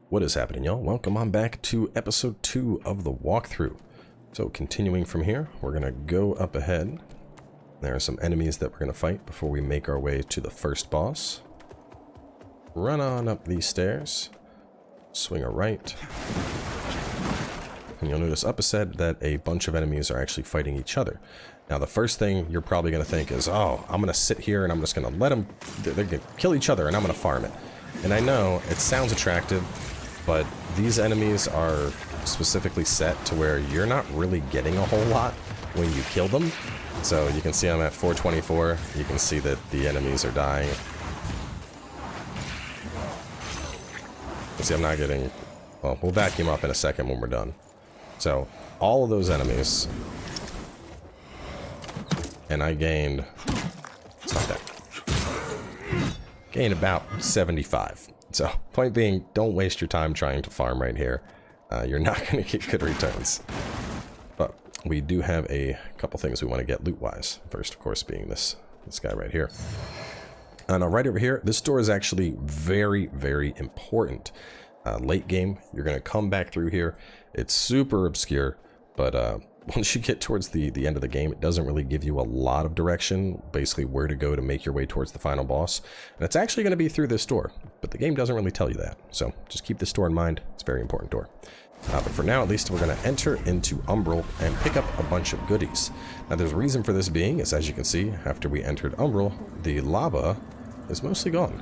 What is happening, y'all? Welcome on back to episode 2 of the walkthrough. So continuing from here, we're going to go up ahead. There are some enemies that we're going to fight before we make our way to the first boss. Run on up these stairs, swing a right, and you'll notice up ahead that a bunch of enemies are actually fighting each other. Now the first thing you're probably going to think is, oh, I'm going to sit here and I'm just going to let them, they're going to kill each other and I'm going to farm it. And I know it sounds attractive, but these enemies are specifically set to where you're not really getting a whole lot when you kill them. So you can see I'm at 424. You can see that the enemies are dying. You see I'm not getting... Well, we'll vacuum up in a second when we're done. So all of those enemies... And I gained... It's not that. Gained about 75. So, point being, don't waste your time trying to farm right here. You're not going to get good returns. But we do have a couple things we want to get loot-wise. First, of course, being this guy right here. Now, right over here, this door is actually very, very important. Late game, you're going to come back through here. It's super obscure, but once you get towards the end of the game, it doesn't really give you a lot of direction, basically where to go to make your way towards the final boss. And it's actually going to be through this door, but the game doesn't really tell you that. So just keep this door in mind. It's a very important door. But for now, at least, we're going to enter into Umbral and pick up a bunch of goodies. Now, there's a reason for this being, is as you can see, after we entered Umbral, the lava is mostly gone.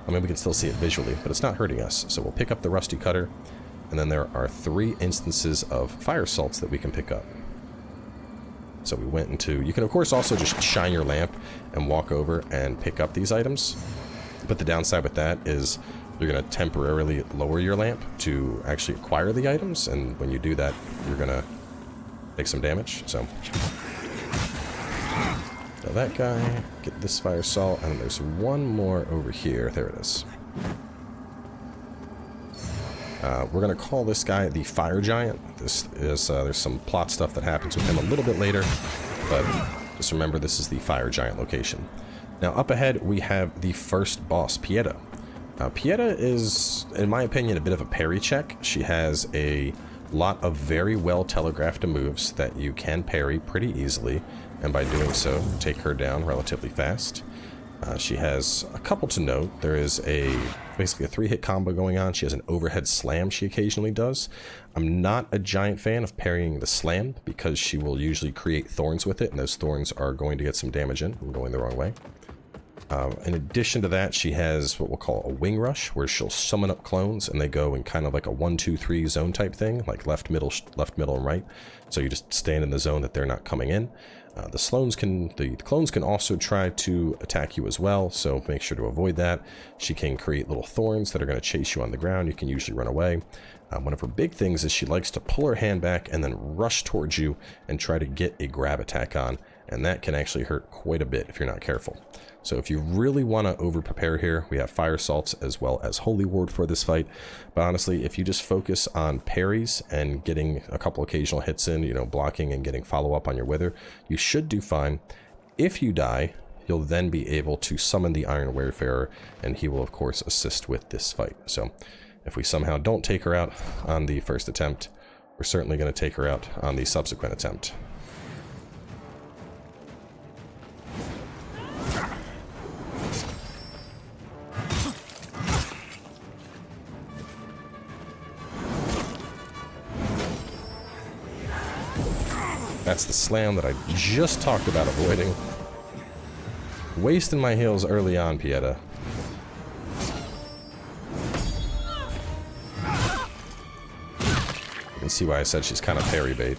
I mean, we can still see it visually, but it's not hurting us. So we'll pick up the rusty cutter. And then there are 3 instances of fire salts that we can pick up. So we went into... You can, of course, also just shine your lamp and walk over and pick up these items. But the downside with that is you're going to temporarily lower your lamp to actually acquire the items. And when you do that, you're going to take some damage. So that guy, get this fire salt, and there's one more over here. There it is. We're going to call this guy the Fire Giant. This is there's some plot stuff that happens with him a little bit later, but just remember this is the Fire Giant location. Now up ahead we have the first boss, Pieta. Pieta is, in my opinion, a bit of a parry check. She has a lot of very well telegraphed moves that you can parry pretty easily, and by doing so, take her down relatively fast. She has a couple to note. There is basically a 3-hit combo going on. She has an overhead slam she occasionally does. I'm not a giant fan of parrying the slam because she will usually create thorns with it, and those thorns are going to get some damage in. I'm going the wrong way. In addition to that, she has what we'll call a wing rush, where she'll summon up clones, and they go in kind of like a 1-2-3 zone type thing, like left, middle, and right. So you just stand in the zone that they're not coming in. The clones can also try to attack you as well, so make sure to avoid that. She can create little thorns that are going to chase you on the ground. You can usually run away. One of her big things is she likes to pull her hand back and then rush towards you and try to get a grab attack on, and that can actually hurt quite a bit if you're not careful. So if you really want to over-prepare here, we have Fire Salts as well as Holy Ward for this fight. But honestly, if you just focus on parries and getting a couple occasional hits in, blocking and getting follow-up on your Wither, you should do fine. If you die, you'll then be able to summon the Iron Wayfarer, and he will, of course, assist with this fight. So if we somehow don't take her out on the first attempt, we're certainly going to take her out on the subsequent attempt. That's the slam that I just talked about avoiding. Wasting my heals early on, Pieta. You can see why I said she's kind of parry bait.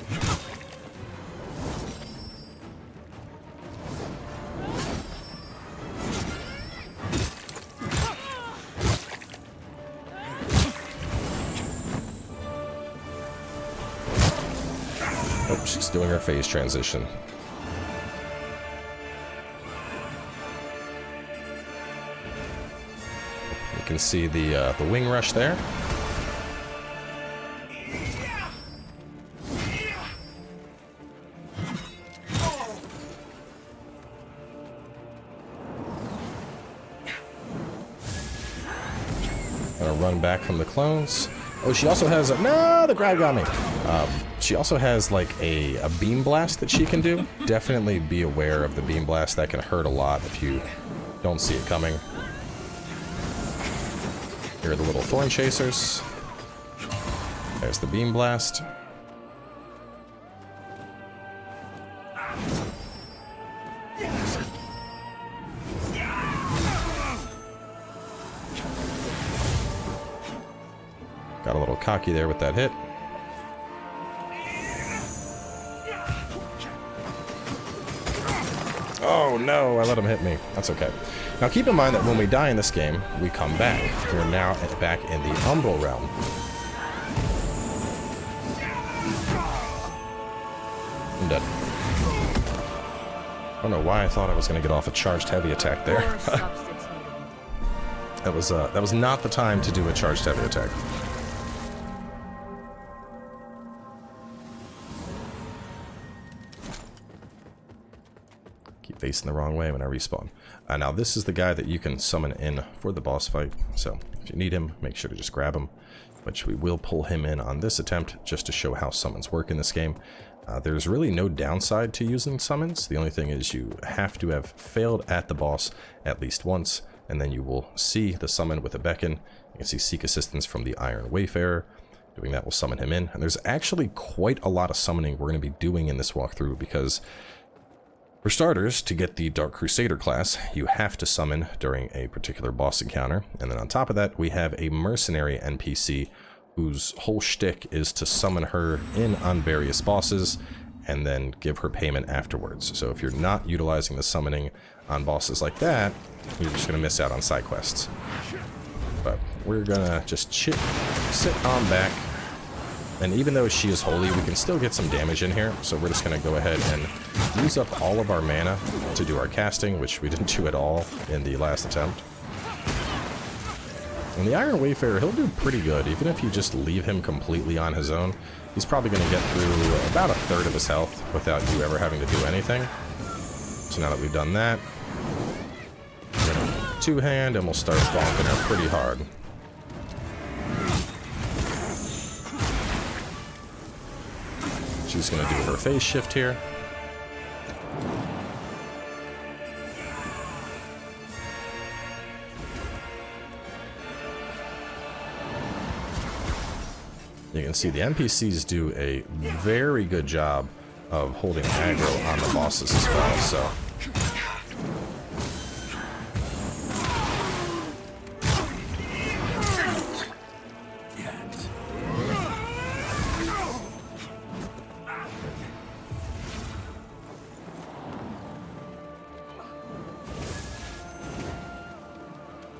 Oh, she's doing her phase transition. You can see the wing rush there. coming back from the clones. Oh, she also has a... No, the grab got me. She also has like a beam blast that she can do. Definitely be aware of the beam blast. That can hurt a lot if you don't see it coming. Here are the little thorn chasers. There's the beam blast. Got a little cocky there with that hit. Oh no, I let him hit me. That's okay. Now keep in mind that when we die in this game, we come back. We're now back in the Umbral realm. I'm dead. I don't know why I thought I was going to get off a charged heavy attack there. That was not the time to do a charged heavy attack. Keep facing the wrong way when I respawn. Now this is the guy that you can summon in for the boss fight. So if you need him, make sure to just grab him. Which we will pull him in on this attempt just to show how summons work in this game. There's really no downside to using summons. The only thing is you have to have failed at the boss at least once, and then you will see the summon with a beacon. You can see seek assistance from the Iron Wayfarer. Doing that will summon him in. And there's actually quite a lot of summoning we're going to be doing in this walkthrough because, for starters, to get the Dark Crusader class, you have to summon during a particular boss encounter. And then on top of that, we have a mercenary NPC whose whole shtick is to summon her in on various bosses and then give her payment afterwards. So if you're not utilizing the summoning on bosses like that, you're just going to miss out on side quests. But we're going to just sit on back. And even though she is holy, we can still get some damage in here. So we're just going to go ahead and use up all of our mana to do our casting, which we didn't do at all in the last attempt. And the Iron Wayfarer, he'll do pretty good. Even if you just leave him completely on his own, he's probably going to get through about a third of his health without you ever having to do anything. So now that we've done that, we're going to two-hand and we'll start bonking her pretty hard. She's going to do her phase shift here. You can see the NPCs do a very good job of holding aggro on the bosses as well, so...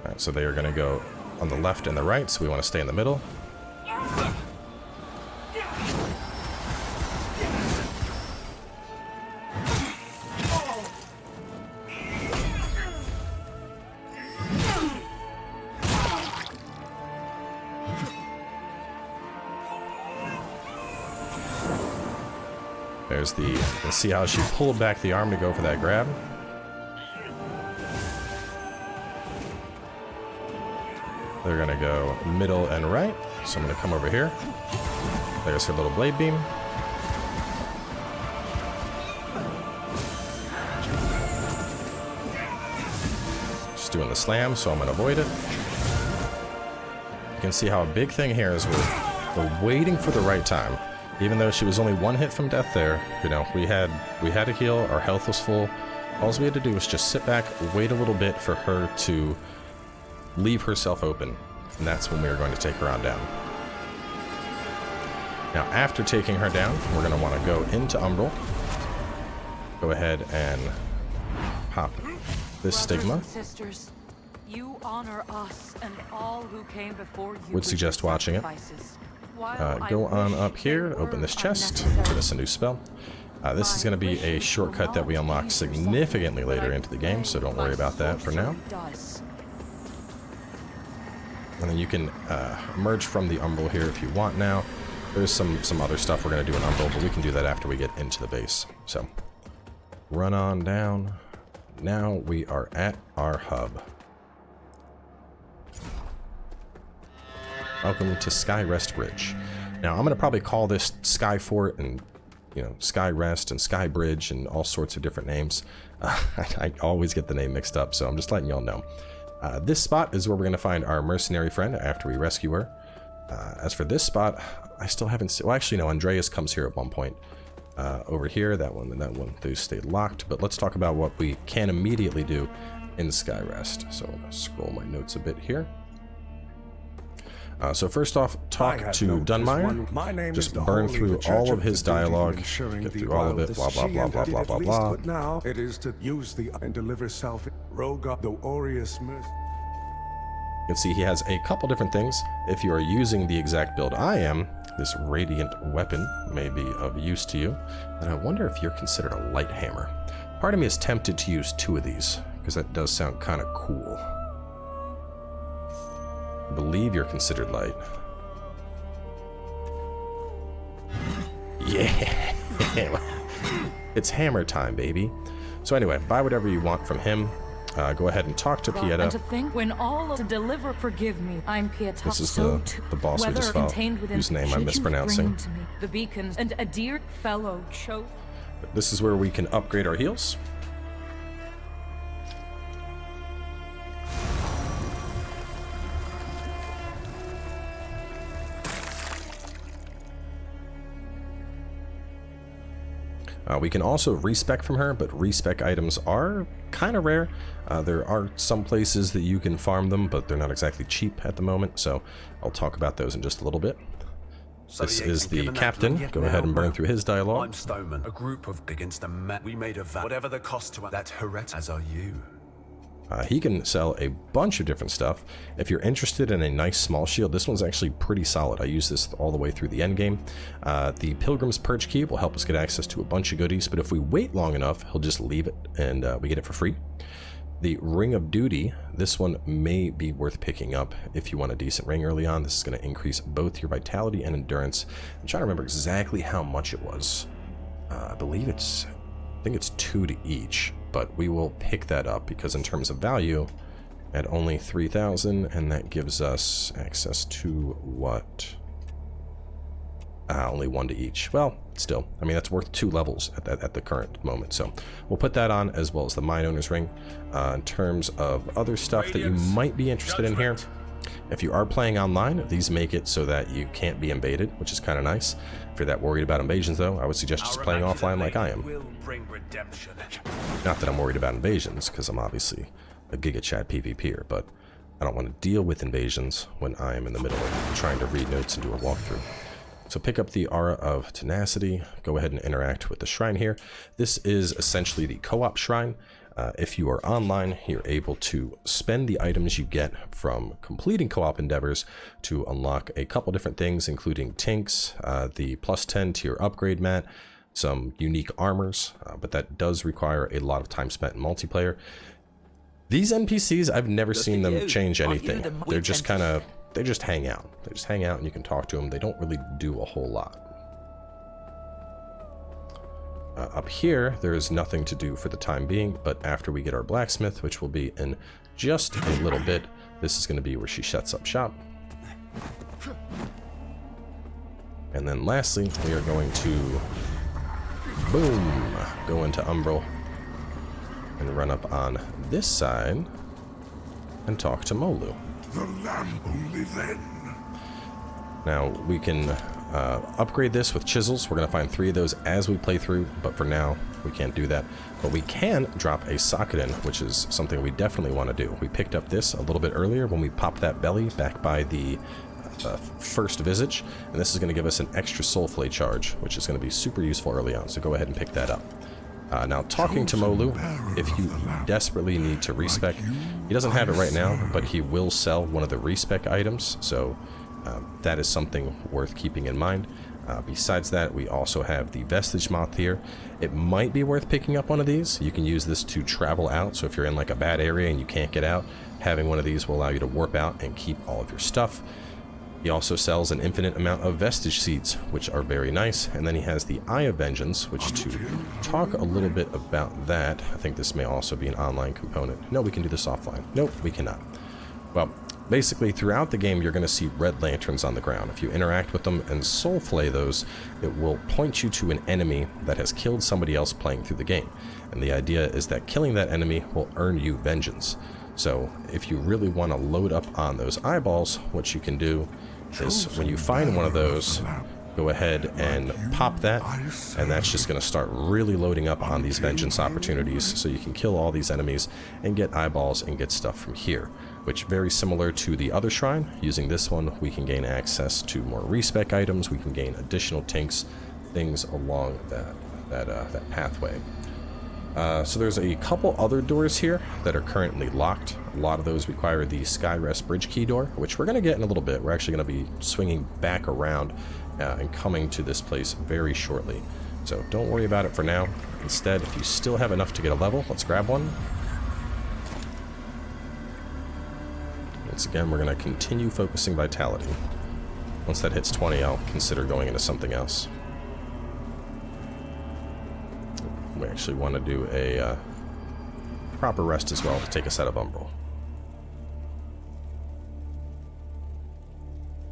Alright, so they are going to go on the left and the right, so we want to stay in the middle. There's the, you can see how she pulled back the arm to go for that grab. They're gonna go middle and right, so I'm gonna come over here. There's her little blade beam. Just doing the slam, so I'm gonna avoid it. You can see how a big thing here is we're waiting for the right time. Even though she was only one hit from death there, you know, we had to heal, our health was full. All we had to do was just sit back, wait a little bit for her to leave herself open. And that's when we are going to take her on down. Now, after taking her down, we're going to want to go into Umbral. Go ahead and pop this stigma. Sisters, you honor us and all who came before you. Would suggest watching it. Go on up here, open this chest, give us a new spell. This is going to be a shortcut that we unlock significantly later into the game, so don't worry about that for now. And then you can emerge from the Umbral here if you want now. There's some other stuff we're going to do in Umbral, but we can do that after we get into the base. So, run on down. Now we are at our hub. Welcome to Skyrest Bridge. Now, I'm going to probably call this Skyfort and, you know, Skyrest and Skybridge and all sorts of different names. I always get the name mixed up, so I'm just letting y'all know. This spot is where we're going to find our mercenary friend after we rescue her. As for this spot, I still haven't seen... Well, actually, no, Andreas comes here at one point. Over here, that one and that one, those stayed locked. But let's talk about what we can immediately do in Skyrest. So I'm going to scroll my notes a bit here. So first off, talk to Dunmire. Just burn through all of his dialogue, get through all of it, blah, blah, blah, blah, blah, blah, blah. But now it is to use the and deliver self. Roga, the Aureus Myth. You can see he has a couple different things. If you are using the exact build I am, this radiant weapon may be of use to you. And I wonder if you're considered a light hammer. Part of me is tempted to use 2 of these, because that does sound kind of cool. I believe you're considered light. Yeah! It's hammer time, baby. So anyway, buy whatever you want from him. Go ahead and talk to Pieta. And to think when all to deliver, forgive me. I'm Pieta. This is the boss we just fought, whose name I'm mispronouncing. The beacons and a dear fellow chose. This is where we can upgrade our heals. We can also respec from her, but respec items are kind of rare. There are some places that you can farm them, but they're not exactly cheap at the moment, so I'll talk about those in just a little bit. This is the captain. Go ahead and burn through his dialogue. I'm Stoneman, a group of against a man. We made a vow. Whatever the cost to us, that's heretic, as are you. He can sell a bunch of different stuff. If you're interested in a nice small shield, this one's actually pretty solid. I use this all the way through the end game. The Pilgrim's Perch Key will help us get access to a bunch of goodies, but if we wait long enough, he'll just leave it and we get it for free. The Ring of Duty, this one may be worth picking up if you want a decent ring early on. This is going to increase both your vitality and endurance. I'm trying to remember exactly how much it was. I believe I think it's 2 to each. But we will pick that up because in terms of value, at only 3,000, and that gives us access to what? Only 1 to each. Well, still, I mean, that's worth 2 levels at the current moment. So we'll put that on as well as the Mine Owner's Ring. In terms of other stuff that you might be interested in here, if you are playing online, these make it so that you can't be invaded, which is kind of nice. If you're that worried about invasions, though, I would suggest just playing offline like I am. Not that I'm worried about invasions, because I'm obviously a Giga Chat PvPer, but I don't want to deal with invasions when I am in the middle of trying to read notes and do a walkthrough. So pick up the Aura of Tenacity, go ahead and interact with the shrine here. This is essentially the co-op shrine. If you are online, you're able to spend the items you get from completing co-op endeavors to unlock a couple different things, including Tinks, the +10 tier upgrade mat, some unique armors, but that does require a lot of time spent in multiplayer. These NPCs, I've never seen them change anything. They're just kind of, they just hang out. They just hang out and you can talk to them. They don't really do a whole lot. Up here, there is nothing to do for the time being, but after we get our blacksmith, which will be in just a little bit, this is going to be where she sets up shop. And then lastly, we are going to, boom, go into Umbral and run up on this side and talk to Molu. The lamp only then. Now, we can upgrade this with chisels. We're going to find 3 of those as we play through, but for now, we can't do that. But we can drop a socket in, which is something we definitely want to do. We picked up this a little bit earlier when we popped that belly back by the first visage, and this is going to give us an extra soul flay charge, which is going to be super useful early on, so go ahead and pick that up. Now, talking to Molu, if you desperately need to respec, he doesn't have it right now, but he will sell one of the respec items, so that is something worth keeping in mind. Besides that, we also have the Vestige Moth here. It might be worth picking up one of these. You can use this to travel out, so if you're in like a bad area and you can't get out, having one of these will allow you to warp out and keep all of your stuff. He also sells an infinite amount of Vestige Seeds, which are very nice, and then he has the Eye of Vengeance, which to talk a little bit about that, I think this may also be an online component. No, we can do this offline. Nope, we cannot. Well, Basically, throughout the game, you're going to see red lanterns on the ground. If you interact with them and soul flay those, it will point you to an enemy that has killed somebody else playing through the game. And the idea is that killing that enemy will earn you vengeance. So if you really want to load up on those eyeballs, what you can do is when you find one of those, go ahead and pop that, and that's just going to start really loading up on these vengeance opportunities, so you can kill all these enemies and get eyeballs and get stuff from here, which very similar to the other shrine. Using this one, we can gain access to more respec items, we can gain additional tinks, things along that pathway. So there's a couple other doors here that are currently locked. A lot of those require the Skyrest bridge key door, which we're going to get in a little bit. We're actually going to be swinging back around and coming to this place very shortly. So don't worry about it for now. Instead, if you still have enough to get a level, let's grab one. Once again, we're going to continue focusing vitality. Once that hits 20, I'll consider going into something else. We actually want to do a proper rest as well to take us out of Umbral.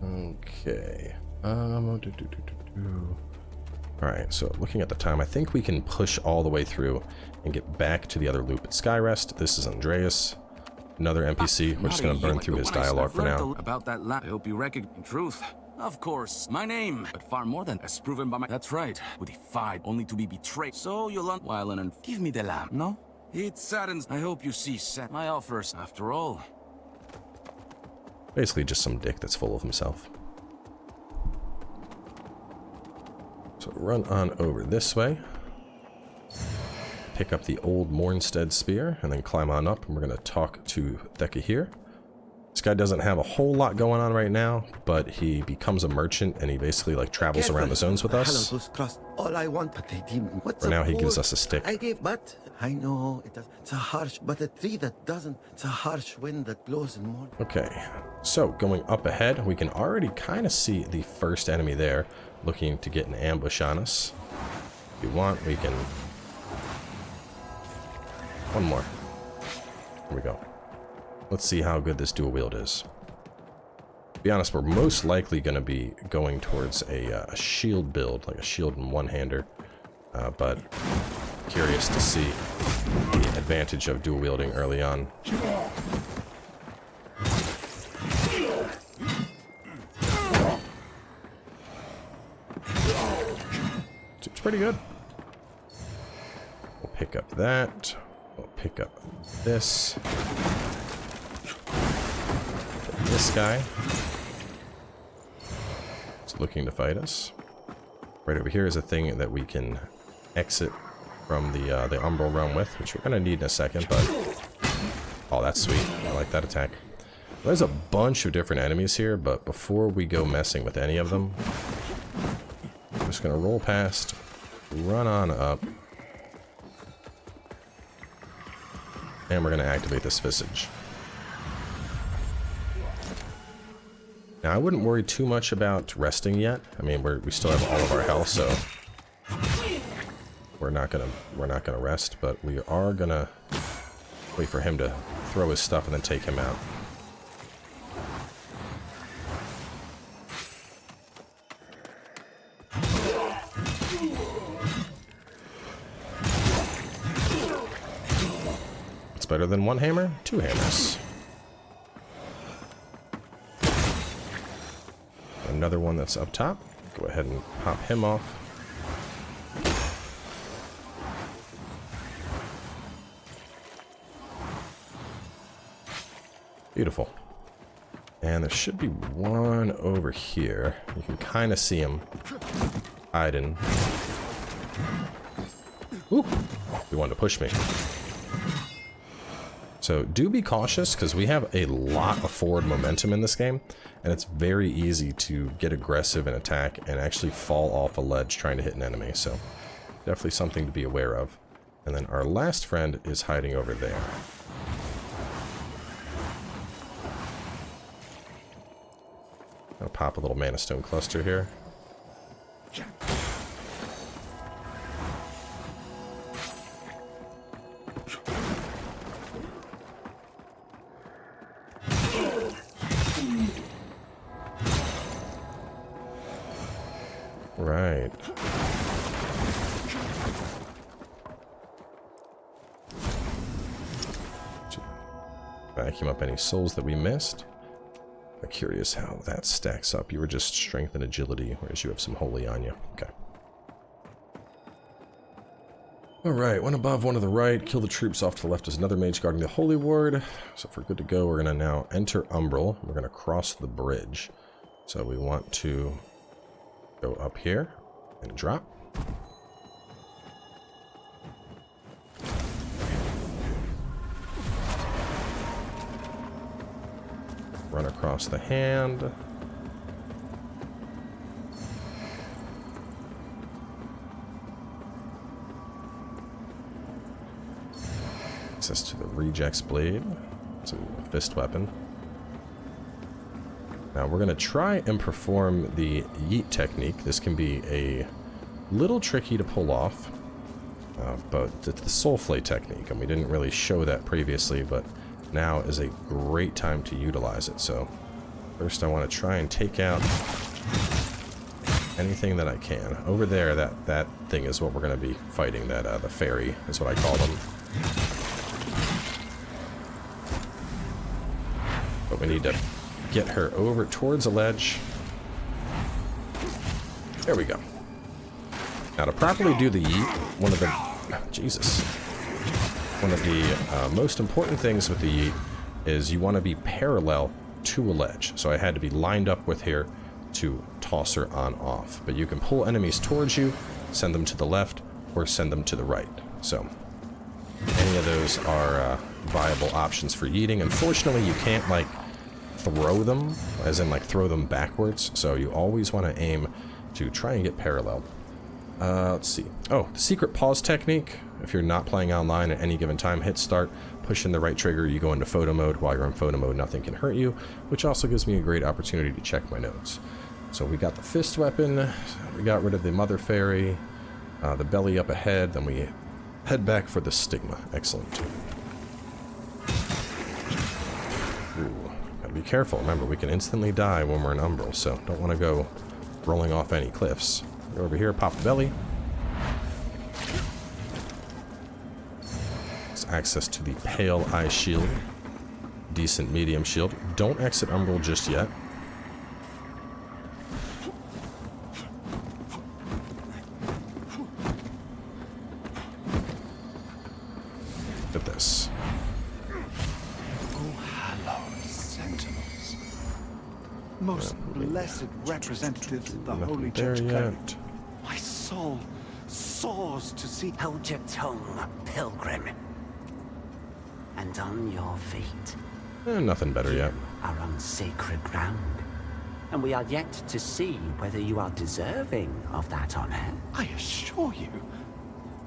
Okay. Alright, so looking at the time, I think we can push all the way through and get back to the other loop at Skyrest. This is Andreas, another NPC. We're just going to burn through his dialogue for now. About that I hope you recognize truth. Of course, my name, but far more than as proven by my... That's right, who defied only to be betrayed. So you'll while and give me the lamp, no? It saddens. I hope you see set my offers, after all. Basically just some dick that's full of himself. So run on over this way. Pick up the old Mornstead spear, and then climb on up, and we're going to talk to Theka here. This guy doesn't have a whole lot going on right now, but he becomes a merchant, and he basically like travels around the zones with us. All I want, but they didn't. For now, he gives us a stick. I gave, but I know it's a harsh, but a tree that doesn't. It's a harsh wind that blows in morning. Okay, so going up ahead, we can already kind of see the first enemy there, looking to get an ambush on us. If we want, we can. One more. Here we go. Let's see how good this dual wield is. To be honest, we're most likely going to be going towards a shield build, like a shield and one-hander, but curious to see the advantage of dual wielding early on. It's pretty good. We'll pick up that. We'll pick up this. This guy is looking to fight us. Right over here is a thing that we can exit from the Umbral realm with, which we're gonna need in a second, but oh, that's sweet. I like that attack. There's a bunch of different enemies here, but before we go messing with any of them, I'm just gonna roll past, run on up, and we're gonna activate this visage. Now, I wouldn't worry too much about resting yet. I mean, we still have all of our health, so we're not gonna rest. But we are gonna wait for him to throw his stuff and then take him out. It's better than one hammer, two hammers. Another one that's up top. Go ahead and pop him off. Beautiful. And there should be one over here. You can kind of see him hiding. Ooh, he wanted to push me. So do be cautious, because we have a lot of forward momentum in this game, and it's very easy to get aggressive and attack and actually fall off a ledge trying to hit an enemy. So definitely something to be aware of. And then our last friend is hiding over there. I'll pop a little Mana Stone cluster here. Right. Vacuum up any souls that we missed. I'm curious how that stacks up. You were just strength and agility, whereas you have some holy on you. Okay. Alright, one above, one to the right. Kill the troops off to the left. There's another mage guarding the holy ward. So if we're good to go, we're going to now enter Umbral. We're going to cross the bridge. So we want to go up here and drop. Run across the hand. Access to the rejects blade. Some fist weapon. Now we're going to try and perform the yeet technique. This can be a little tricky to pull off, but it's the soul flay technique, and we didn't really show that previously, but now is a great time to utilize it. So first I want to try and take out anything that I can. Over there, that thing is what we're going to be fighting. That the fairy is what I call them. But we need to get her over towards a ledge. There we go. Now to properly do the yeet, one of the most important things with the yeet is you want to be parallel to a ledge. So I had to be lined up with here to toss her on off. But you can pull enemies towards you, send them to the left, or send them to the right. So any of those are viable options for yeeting. Unfortunately, you can't like throw them, as in like throw them backwards. So you always want to aim to try and get parallel. Let's see. Oh, the secret pause technique. If you're not playing online at any given time, hit start, push in the right trigger, you go into photo mode. While you're in photo mode, nothing can hurt you, which also gives me a great opportunity to check my notes. So we got the fist weapon, we got rid of the mother fairy, the belly up ahead, then we head back for the stigma. Excellent. Ooh, gotta be careful. Remember, we can instantly die when we're in Umbral, so don't want to go rolling off any cliffs. Go over here, pop the belly. It's access to the Pale Eye Shield. Decent medium shield. Don't exit Umbral just yet. Look at this. Oh, hallowed sentinels. Most blessed representatives of the Holy Church cleric. My soul soars to see. Hold your tongue, pilgrim. And on your feet. Nothing better yet. Are on sacred ground. And we are yet to see whether you are deserving of that honor. I assure you,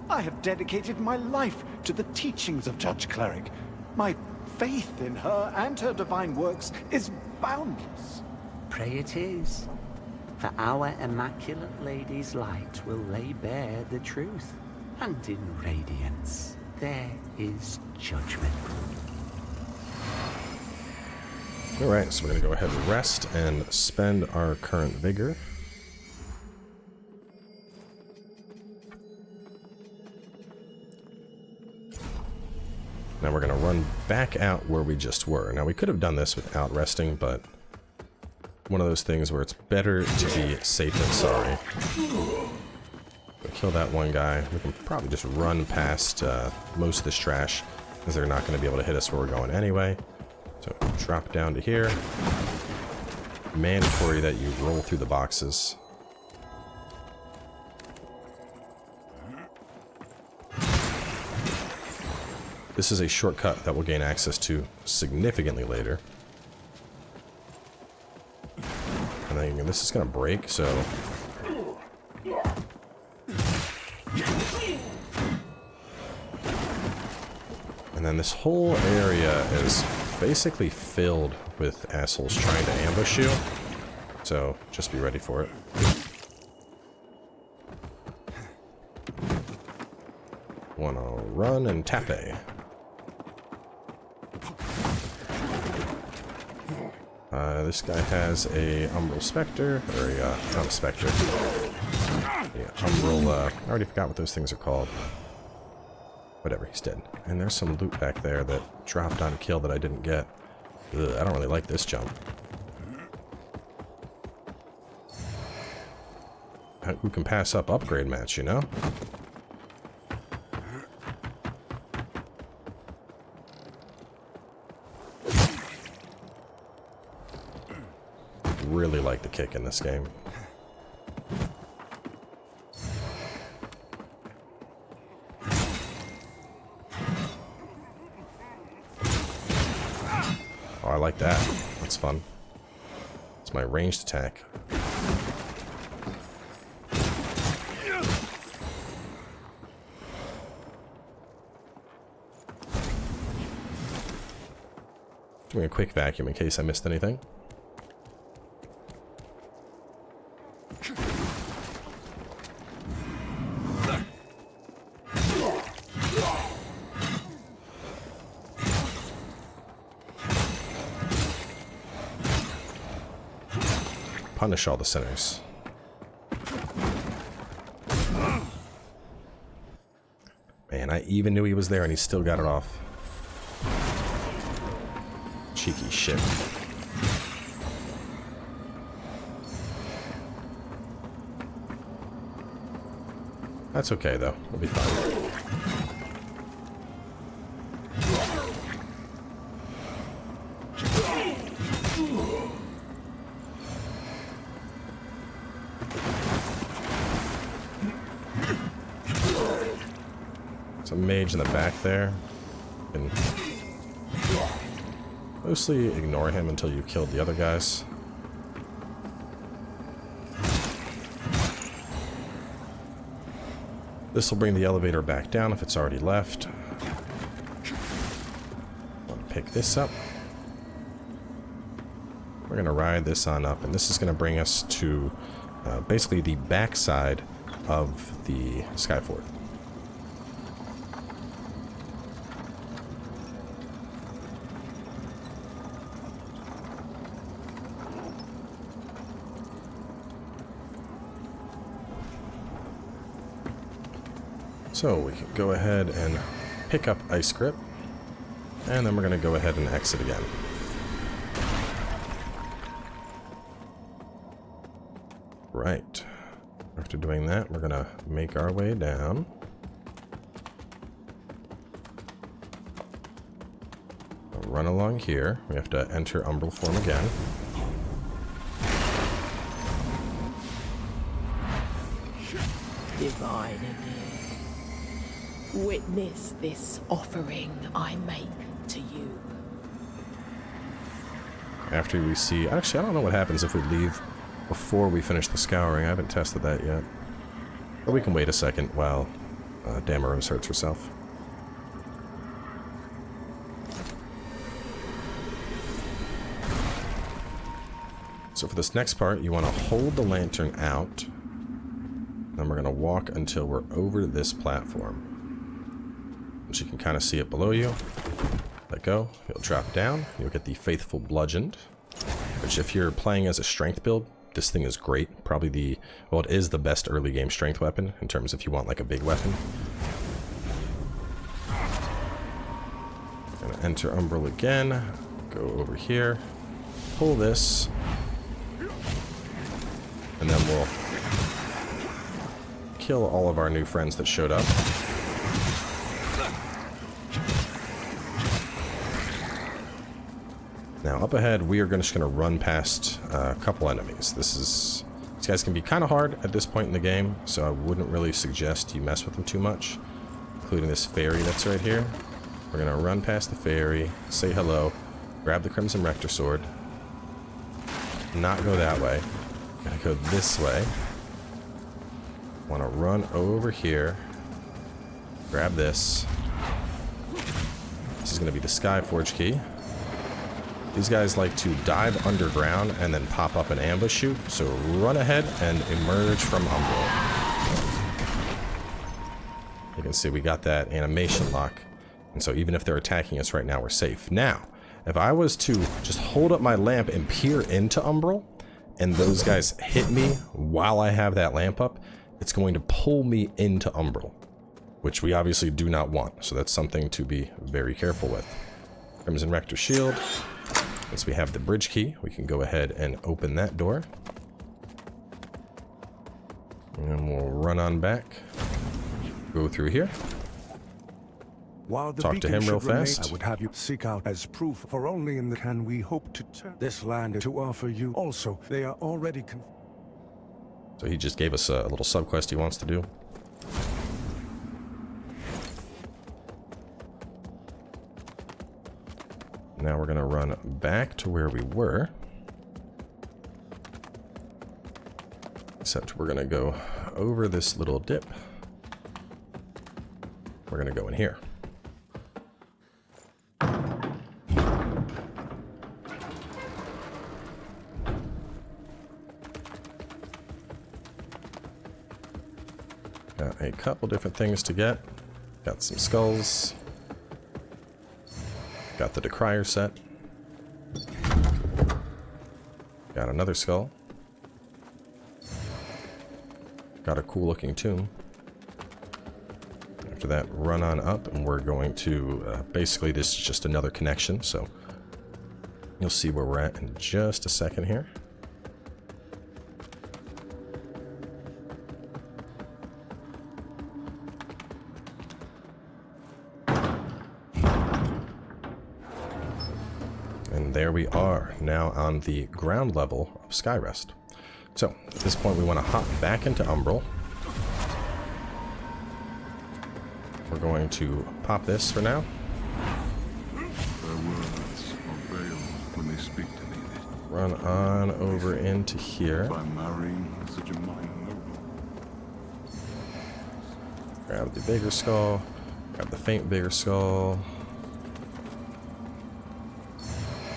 I have dedicated my life to the teachings of Judge Cleric. My faith in her and her divine works is boundless. Pray it is. For our Immaculate Lady's light will lay bare the truth. And in radiance, there is judgment. Alright, so we're going to go ahead and rest and spend our current vigor. Now we're going to run back out where we just were. Now we could have done this without resting, but one of those things where it's better to be safe than sorry. We'll kill that one guy. We can probably just run past most of this trash, because they're not going to be able to hit us where we're going anyway. So drop down to here. Mandatory that you roll through the boxes. This is a shortcut that we'll gain access to significantly later. And then this is going to break, so... And then this whole area is basically filled with assholes trying to ambush you. So just be ready for it. Wanna run and tape. This guy has a Umbral Spectre, or a, not a Spectre. Yeah, Umbral, I already forgot what those things are called. Whatever, he's dead. And there's some loot back there that dropped on kill that I didn't get. Ugh, I don't really like this jump. Who can pass up upgrade match, you know? Really like the kick in this game. Oh, I like that. That's fun. It's my ranged attack. Doing a quick vacuum in case I missed anything. Punish all the sinners. Man, I even knew he was there and he still got it off. Cheeky shit. That's okay though, we'll be fine. Some mage in the back there. And mostly ignore him until you've killed the other guys. This will bring the elevator back down if it's already left. I'll pick this up. We're going to ride this on up, and this is going to bring us to basically the back side of the Skyfort. So we can go ahead and pick up Ice Grip, and then we're going to go ahead and exit again. Right. After doing that, we're going to make our way down. We'll run along here. We have to enter Umbral form again. Divine again. Witness this offering I make to you. After we see... Actually, I don't know what happens if we leave before we finish the scouring. I haven't tested that yet. But we can wait a second while Damarim hurts herself. So for this next part, you want to hold the lantern out. Then we're going to walk until we're over this platform. Which you can kind of see it below you. Let go. You'll drop down. You'll get the Faithful Bludgeoned. Which if you're playing as a strength build, this thing is great. Probably the... Well, it is the best early game strength weapon. In terms if you want like a big weapon. Gonna enter Umbral again. Go over here. Pull this. And then we'll kill all of our new friends that showed up. Now up ahead, we are just going to run past a couple enemies. These guys can be kind of hard at this point in the game, so I wouldn't really suggest you mess with them too much, including this fairy that's right here. We're going to run past the fairy, say hello, grab the Crimson Rector Sword, not go that way, gonna go this way. Want to run over here, grab this. This is going to be the Skyforge key. These guys like to dive underground and then pop up an ambush chute, so run ahead and emerge from Umbral. You can see we got that animation lock, and so even if they're attacking us right now, we're safe. Now, If I was to just hold up my lamp and peer into Umbral, and those guys hit me while I have that lamp up, it's going to pull me into Umbral, which we obviously do not want. So that's something to be very careful with. Crimson Rector Shield. Once we have the bridge key, we can go ahead and open that door. And we'll run on back. Go through here. While the Talk to him beacon real should remain, fast. I would have you seek out as proof, for only in the can we hope to turn this land to offer you. Also, they are already So he just gave us a little subquest he wants to do. Now we're gonna run back to where we were. Except we're gonna go over this little dip. We're gonna go in here. Got a couple different things to get. Got some skulls. Got the Decrier set. Got another skull. Got a cool looking tomb. After that, run on up, and we're going to, basically this is just another connection, so you'll see where we're at in just a second here. And there we are, now on the ground level of Skyrest. So, at this point we want to hop back into Umbral. We're going to pop this for now. Their words are veiled when they speak to me. Run on over into here. By marrying such a mind noble. Grab the bigger skull. Grab the faint bigger skull.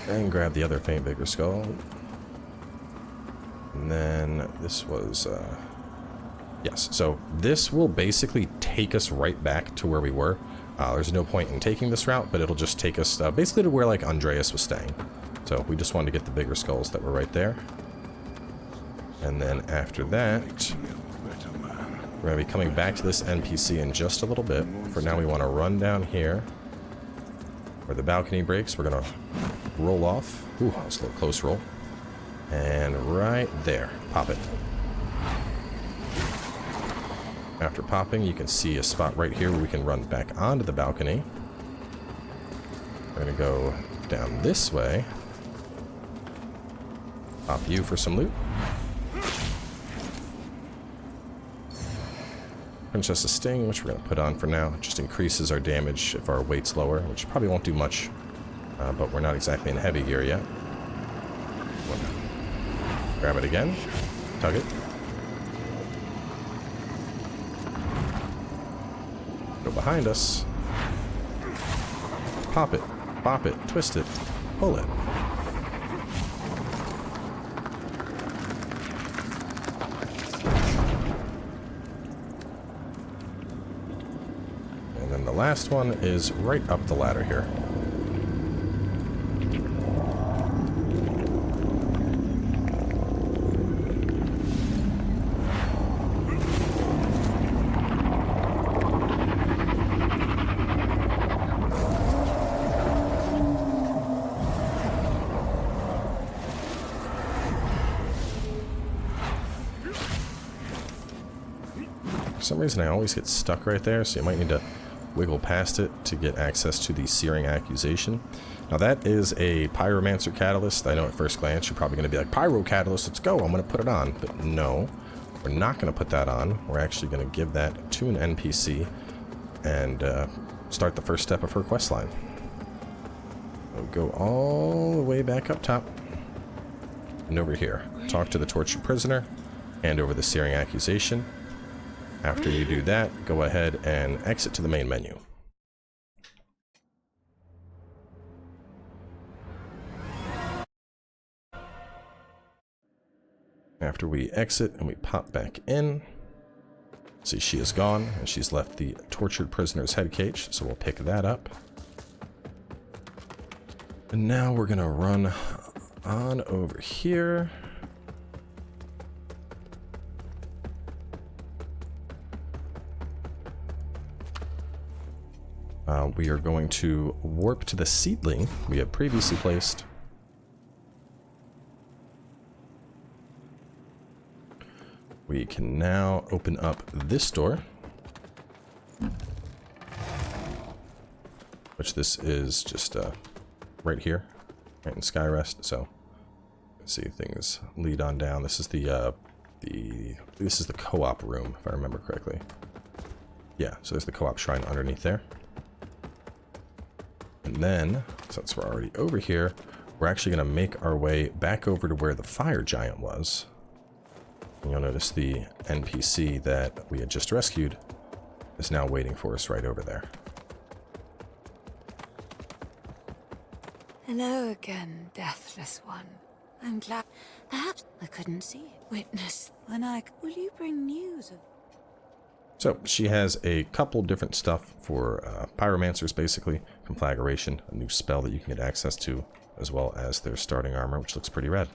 And grab the other faint bigger skull. And then this was, yes, so this will basically take us right back to where we were. There's no point in taking this route, but it'll just take us basically to where like Andreas was staying. So we just wanted to get the bigger skulls that were right there. And then after that, we're going to be coming back to this NPC in just a little bit. For now, we want to run down here where the balcony breaks. We're going to roll off. Ooh, that's a little close roll. And right there, pop it. After popping, you can see a spot right here where we can run back onto the balcony. We're gonna go down this way. Pop you for some loot. Princess's Sting, which we're gonna put on for now. It just increases our damage if our weight's lower, which probably won't do much, but we're not exactly in heavy gear yet. Grab it again, tug it. Go behind us. Pop it, bop it, twist it, pull it. And then the last one is right up the ladder here. For some reason I always get stuck right there, so you might need to wiggle past it to get access to the Searing Accusation. Now that is a Pyromancer Catalyst. I know at first glance you're probably going to be like, Pyro Catalyst, let's go, I'm going to put it on. But no, we're not going to put that on. We're actually going to give that to an NPC and start the first step of her quest line. We'll go all the way back up top and over here. Talk to the tortured prisoner, hand over the Searing Accusation. After you do that, go ahead and exit to the main menu. After we exit and we pop back in, see she is gone and she's left the tortured prisoner's head cage, so we'll pick that up. And now we're gonna run on over here. We are going to warp to the seedling we had previously placed. We can now open up this door, which this is just right here, right in Skyrest. So let's see, things lead on down. This is the co-op room, if I remember correctly. Yeah, so there's the co-op shrine underneath there. And then, since we're already over here, we're actually going to make our way back over to where the fire giant was. And you'll notice the NPC that we had just rescued is now waiting for us right over there. Hello again, deathless one. I'm glad. Perhaps I couldn't see it. Witness when I. Will you bring news of? So she has a couple different stuff for pyromancers, basically. Conflagration, a new spell that you can get access to, as well as their starting armor, which looks pretty rad.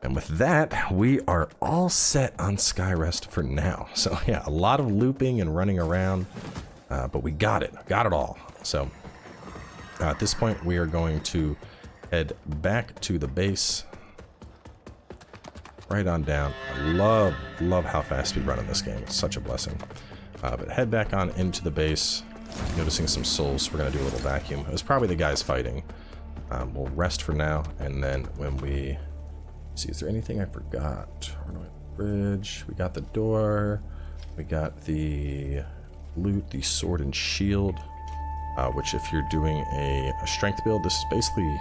And with that, we are all set on Skyrest for now. So yeah, a lot of looping and running around, but we got it all. So at this point, we are going to head back to the base. Right on down. I love how fast we run in this game. It's such a blessing. But head back on into the base. Noticing some souls. We're going to do a little vacuum. It was probably the guys fighting. We'll rest for now. And then when we... see, is there anything I forgot? Bridge. We got the door. We got the loot, the sword and shield. Which if you're doing a strength build, this is basically...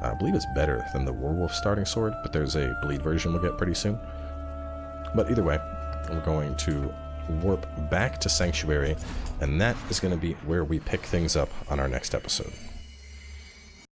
I believe it's better than the Werewolf starting sword, but there's a bleed version we'll get pretty soon. But either way, we're going to warp back to Sanctuary, and that is going to be where we pick things up on our next episode.